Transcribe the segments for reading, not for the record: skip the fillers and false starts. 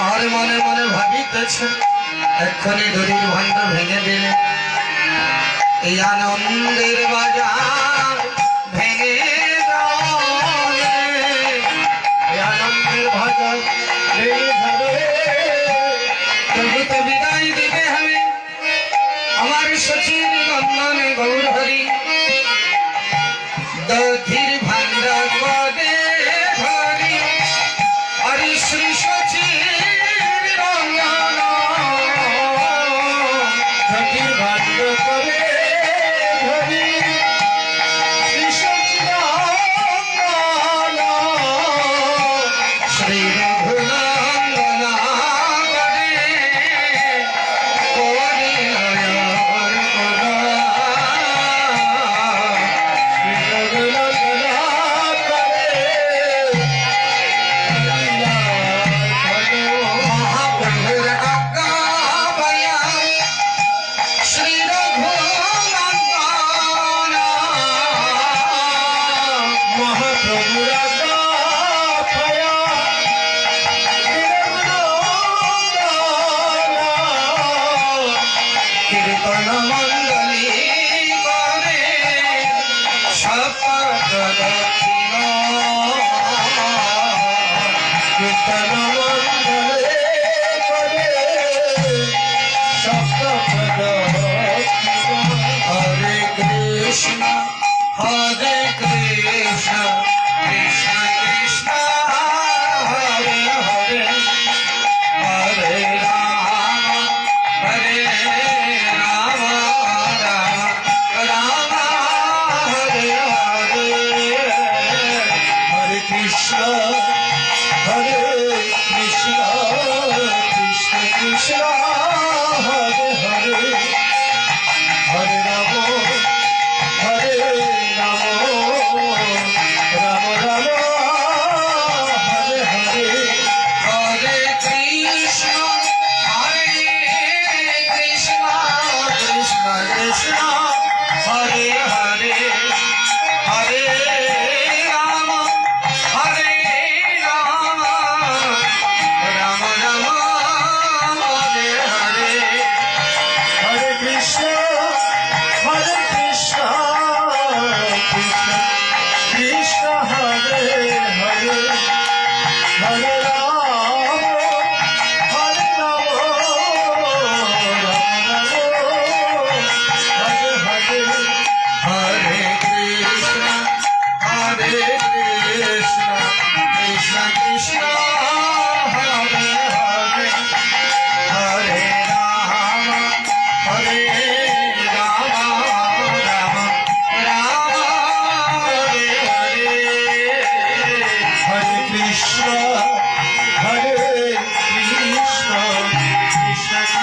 আর মনে মনে ভাবিতেছে এক্ষণে দড়ির ভাণ্ড ভেঙে দিলে এই আনন্দের বাজার ভেঙে এই আনন্দের বাজার ভেঙে যাবে। তবু তো বিদায় দিতে হবে আমার সচিব নন্দনে গৌরহরি দধির ভাণ্ড পদে ধরি হরি শ্রী সচিব রঙ্গনা দধির ভাণ্ড পদে ধরি শ্রী সচিব Rangana Shri রঘুনন্দনা Hare Krishna, Krishna Krishna, Hare Hare, Hare Rama, Hare Rama, Rama Rama, Hare Hare, Hare Krishna, Hare Krishna, Krishna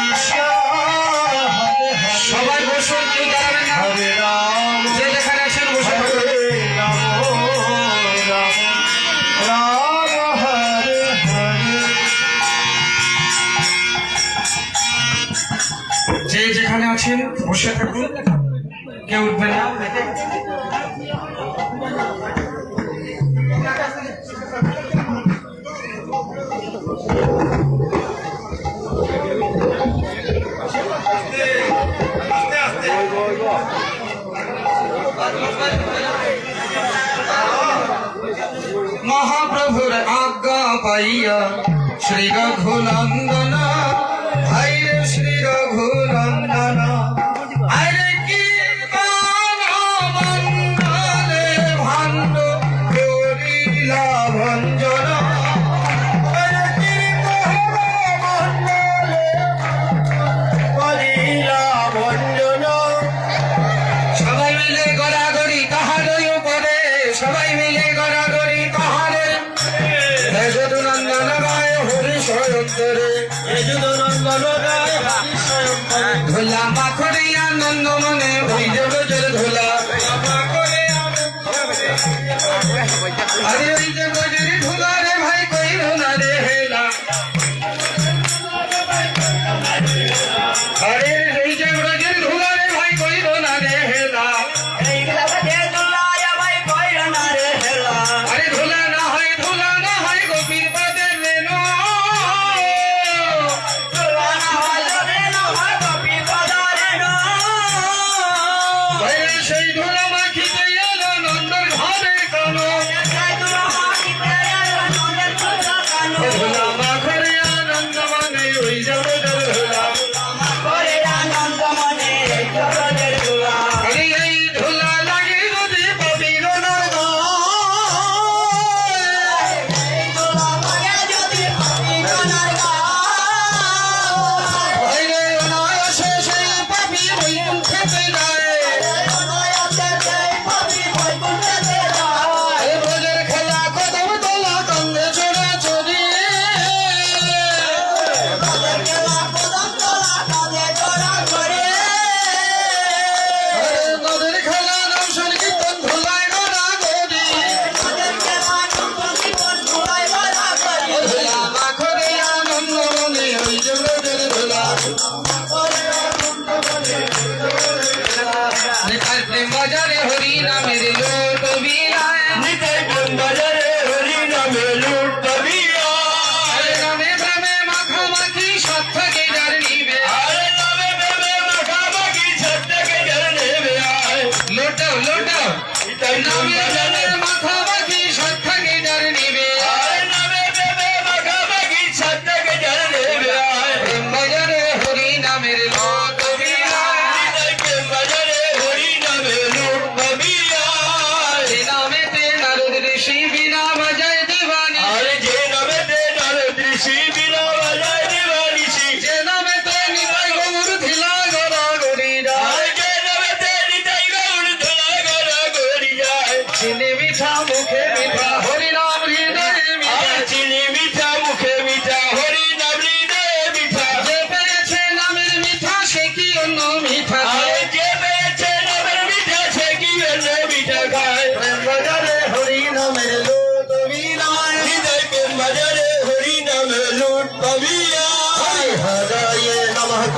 Krishna, Hare Hare, Hare Rama. যেখানে আছেন বসে থাকুন, কেউ উঠবে না। মহাপ্রভুর আজ্ঞা পাইয়া শ্রী রঘুনন্দন, আইরে শ্রী রঘুনন্দন, আইরে কীর্তন মণ্ডলে ভাণ্ড করিলা ভঞ্জন, আইরে কীর্তন মণ্ডলে করিলা ভঞ্জন। সবাই মিলে গড়াগড়ি তাহারই উপরে, সবাই মিলে গড়াগড়ি তাহারে, হে যদুনন্দন গায় হরি সয়ন্তরে, হে যদুনন্দন গায় হরি সয়ন্তরে, ধুলা মাখরে আনন্দ মনে ওই জগতের ধুলা, আরে ওই জগতের ধুলা রে ভাই কইরো না রে হেলা।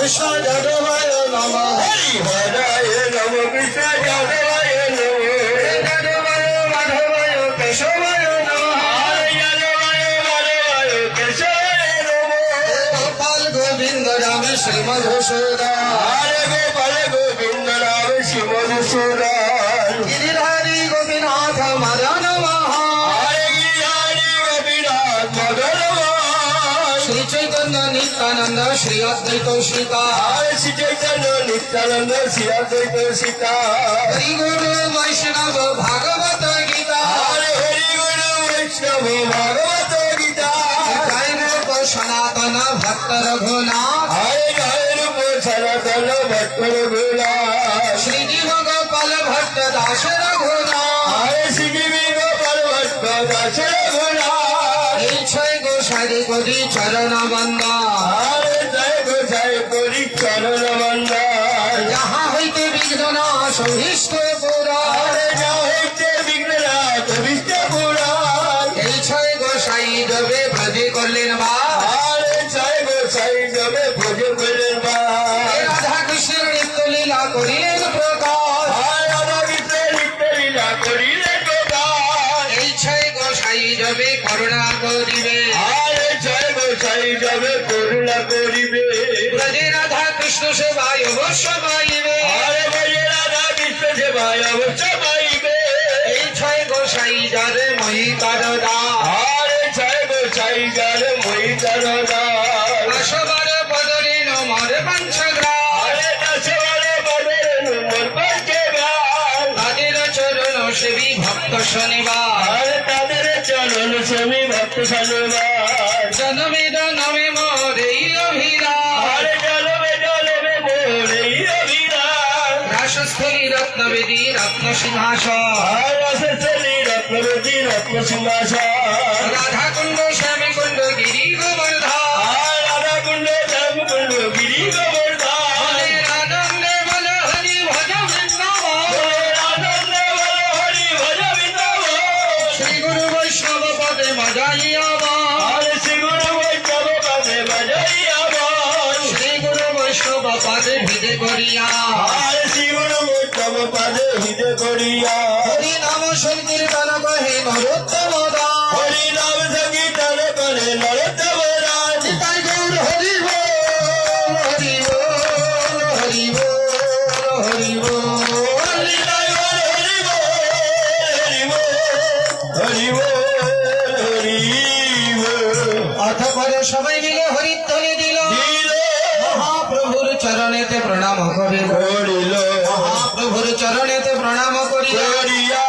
কৃষ্ণ যাদবায় নমঃ হরি হরায় নম কৃষ্ণ যাদবায় নম যাদবায় মাধবায় কেশবায় নমঃ হরে যাদবায় মাধবায় কেশবায় নম গোপাল গোবিন্দ রাম শ্রী মধুসূদন হরে গোপাল গোবিন্দ রাম শ্রী মধুসূদন গিরিধারী গোপীনাথ মদন হরে গিরি গোপীনাথ মদন শ্রী চৈতন্য নিত্যানন্দ শ্রী অদ্বৈত সীতা হরে শ্রী চৈতন্য নিত্যানন্দ শ্রী অদ্বৈত সীতা হরি গুরু বৈষ্ণব ভাগবত গীতা হরে হরি গুরু বৈষ্ণব ভাগবত গীতা জয় রূপ সনাতন ভক্ত রঘুনাথ হরে জয় রূপ সনাতন ভক্ত রঘুনাথ শ্রীজীব গোপাল ভট্ট দাস রঘুনাথ হরে শ্রী গোপাল ভট্ট দাস রঘুনাথ এই ছয় গোসাই করি চরণ বন্দা হরে জয় গোসাই করি চরণ বন্দন যাহা হইতে বিঘ্ন নাশ অভীষ্ট পুরা হরে জয় বিঘ্ননাথ বিষ্ণু পুরাণ এই ছয় গোসাই দেবে ভজে করলেন বা হরে জয় গোসাই জবে ভোজ করলেন বা রাধা কৃষ্ণের নিত্য লীলা করিলেন প্রকাশ হরে রাধা কৃষ্ণ নিত্য লীলা করিলেন প্রকাশ এই ছয় গোসাই দেবে করুণা করিবে হরে জয় গোসাই জবে করুণা করিবে ব্রজে রাধা কৃষ্ণ সেবায় অবশ্য পাইবে হরে ভজে রাধা কৃষ্ণ সেবায় অবশ্য পাইবে এই ছয় গোসাই যারে মহিতার দাস হরে জয় গোসাই যার মহিতার দাস আসবার পদরে নমর পঞ্চগ্রাম হরে দাসবারে বদন মোর পঞ্চে গান তাদের চরণ সেবী ভক্ত শনিবার হরে তাদের চরণ সেবী ভক্ত সন্নিবাস জনমে জনমে মোর এই অভিলাষ হরে জলবে মোর এই অভিলাষ রাসস্থলী রত্নবেদী রত্ন সিংহাসন হরে রসস্থলী রত্নবতী রত্ন সিংহাসন রাধা কুণ্ড শ্যামী কুণ্ড গিরি গোবর্ধন হরে রাধা কুণ্ড শ্যাম কুণ্ড গিরি গোবর্ধন হরে আনন্দে বল হরি ভজ বৃন্দাবন আনন্দে বল হরি ভজ বৃন্দাবন শ্রী গুরু বৈষ্ণব পদে মজাইয়া হরে শ্রী গুরু বৈষ্ণব পদে বাজাইয়া বল শ্রী গুরু বৈষ্ণব পদে ভিদে করিয়া হরে শ্রী গুরু বৈষ্ণব পদে হৃদয় করিয়া হরি নাম সংকীর্তন কহে নরোত্তম দাস হরি নাম সংকীর্তন করে নরোত্তম রাজ নিতাই গৌর হরি বল হরি বল হরি বল হরি বল হরি জয় হরি বল হরি বল হরি বল অতঃপর সবাই মিলে হরিধ্বনি দিল দিল মহাপ্রভুর চরণেতে প্রণাম করিল করিল মহাপ্রভুর চরণেতে প্রণাম করিল করিয়া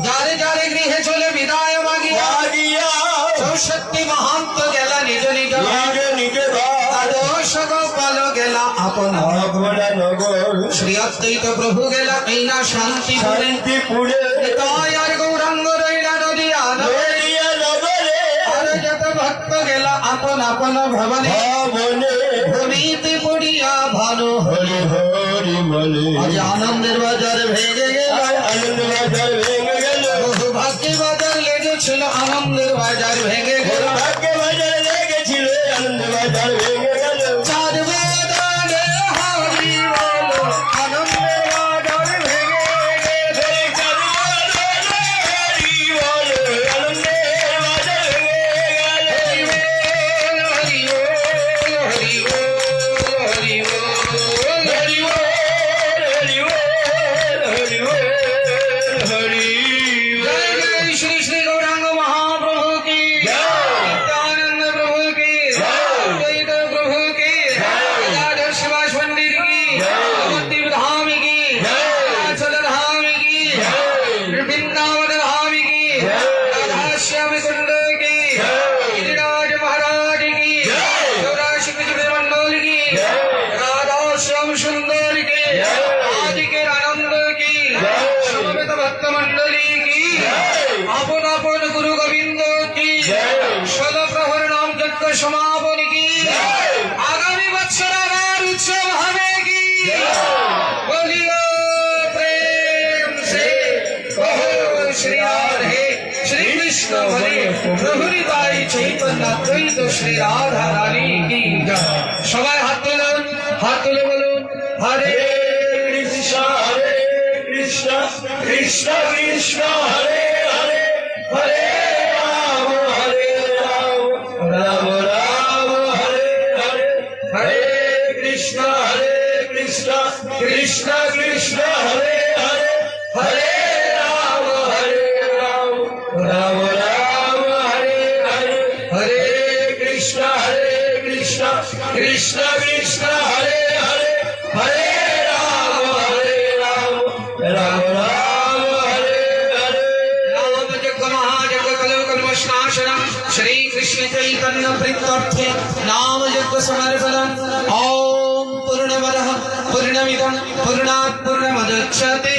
যারে যারে গৃহে চলে বিদায় মাগিয়া লাগিয়া 64 মহান্ত গেলা নিজ নিজ নিজ নিজ ভাই দ্বাদশ গোপাল গেলা আপন আপনা নগর শ্রী অদ্বৈত প্রভু গেলা এইনা শান্তিপুরে শান্তিপুরে তাই আর গৌরাঙ্গ রইলা নদী আনন্দে নদিয়া নগরে আর যত ভক্ত গেলা আপন আপন ভবনে ভাবনে ভূমিতে পড়িয়া ভালো হরি হরি বলে আজ আনন্দের বাজার ভেঙে গেল আনন্দ বাজার ভেঙে গেল বহু ভাগ্যে বাজার লেগেছিল আনন্দের বাজার ভেঙে গেল ভাগ্য বাজার লেগেছিল আনন্দ বাজার ভেঙে গেল চার বাজারে হরি বলো আনন্দের বাজার ভেঙে গেল হরি বল আনন্দের বাজার ভেঙে গেল হরি বল হরি বল হরি বল হরি বল হরি বল হরি বল হরি জয় জয় শ্রী শ্রী গৌরাঙ্গ মহাপ্রভু কি নিত্যানন্দ প্রভু কি অদ্বৈত প্রভু কি রাধা শিবাস মন্দির কি নবদ্বীপ ধাম কি অरुणाचल ধাম কি বৃন্দাবন ধাম কি রাধা শ্যাম কুণ্ড কি गिरिराज महाराज की 84 पृथ्वी मंडल की राधा श्याम सुंदर की आदि के आनंद की समवेत भक्त मंडली की আপন আপন গুরু গোবিন্দ কি ষোলো প্রহর নাম যজ্ঞ সমাপন কি আগামী বছর আবার উৎসব হবে কি বলিও প্রেম সে কহো শ্রী রাধে শ্রী কৃষ্ণ বলে প্রভু নিতাই চৈতন্য দ্বৈত শ্রী রাধা রানী কি জয়। সবাই হাত তুলুন হাত তুলে বলুন হরে কৃষ্ণ কৃষ্ণ কৃষ্ণ হরে হরে হরে রাম রাম রাম হরে হরে হরে কৃষ্ণ কৃষ্ণ কৃষ্ণ হরে হরে হরে রাম রাম রাম হরে হরে হরে কৃষ্ণ কৃষ্ণ কৃষ্ণ কৃষ্ণ হরে হরে হরে রাম রাম রাম হরে হরে नाम यज्ञ महायज्ञ कलौ कल्मषनाशनम् श्री कृष्ण चैतन्य प्रीत्यर्थे नाम यज्ञ समर्पणम् ओम पूर्णमदः पूर्णमिदं पूर्णात् पूर्णमुदच्यते।